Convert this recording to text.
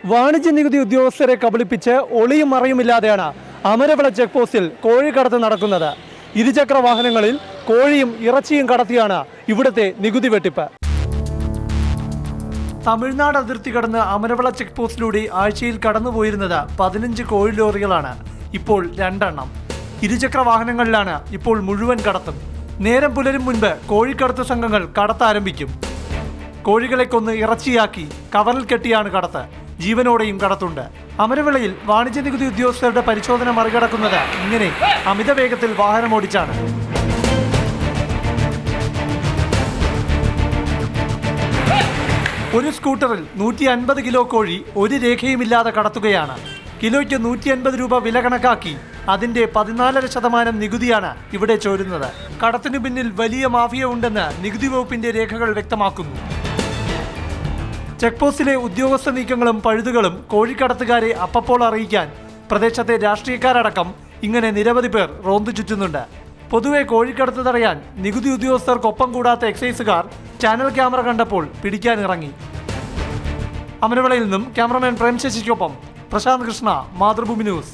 വാണിജ്യ നികുതി ഉദ്യോഗസ്ഥരെ കബളിപ്പിച്ച് ഒളിയും മറയുമില്ലാതെയാണ് അമരവിള ചെക്ക് പോസ്റ്റിൽ കോഴി കടത്ത് നടക്കുന്നത്. ഇരുചക്ര വാഹനങ്ങളിൽ കോഴിയും ഇറച്ചിയും കടത്തിയാണ് ഇവിടുത്തെ നികുതി വെട്ടിപ്പ്. തമിഴ്നാട് അതിർത്തി കടന്ന് അമരവിള ചെക്ക് പോസ്റ്റിലൂടെ ആഴ്ചയിൽ കടന്നുപോയിരുന്നത് 15 കോഴി ലോറികളാണ്. ഇപ്പോൾ 2 എണ്ണം. ഇരുചക്ര വാഹനങ്ങളിലാണ് ഇപ്പോൾ മുഴുവൻ കടത്തും. നേരം പുലരും മുൻപ് കോഴിക്കടത്ത് സംഘങ്ങൾ കടത്താരംഭിക്കും. കോഴികളെ കൊന്ന് ഇറച്ചിയാക്കി കവറിൽ കെട്ടിയാണ് കടത്ത്. ജീവനോടെയും കടത്തുണ്ട്. അമരവിളയിൽ വാണിജ്യ നികുതി ഉദ്യോഗസ്ഥരുടെ പരിശോധന മറികടക്കുന്നത് ഇങ്ങനെ അമിത വേഗത്തിൽ വാഹനമോടിച്ചാണ്. ഒരു സ്കൂട്ടറിൽ 150 കിലോ കോഴി ഒരു രേഖയുമില്ലാതെ കടത്തുകയാണ്. കിലോയ്ക്ക് 150 രൂപ വില കണക്കാക്കി അതിന്റെ 14% നികുതിയാണ് ഇവിടെ ചോരുന്നത്. കടത്തിനു പിന്നിൽ വലിയ മാഫിയ ഉണ്ടെന്ന് നികുതി വകുപ്പിന്റെ രേഖകൾ വ്യക്തമാക്കുന്നു. ചെക്ക് പോസ്റ്റിലെ ഉദ്യോഗസ്ഥ നീക്കങ്ങളും പഴുതുകളും കോഴിക്കടത്തുകാരെ അപ്പപ്പോൾ അറിയിക്കാൻ പ്രദേശത്തെ രാഷ്ട്രീയക്കാരടക്കം ഇങ്ങനെ നിരവധി പേർ റോന്തു ചുറ്റുന്നുണ്ട്. പൊതുവെ കോഴിക്കടത്ത് തടയാൻ നികുതി ഉദ്യോഗസ്ഥർക്കൊപ്പം കൂടാത്ത എക്സൈസുകാർ ചാനൽ ക്യാമറ കണ്ടപ്പോൾ പിടിക്കാനിറങ്ങി. അമരവിളയിൽ നിന്നും ക്യാമറമാൻ പ്രേംശശിക്കൊപ്പം പ്രശാന്ത് കൃഷ്ണ, മാതൃഭൂമി ന്യൂസ്.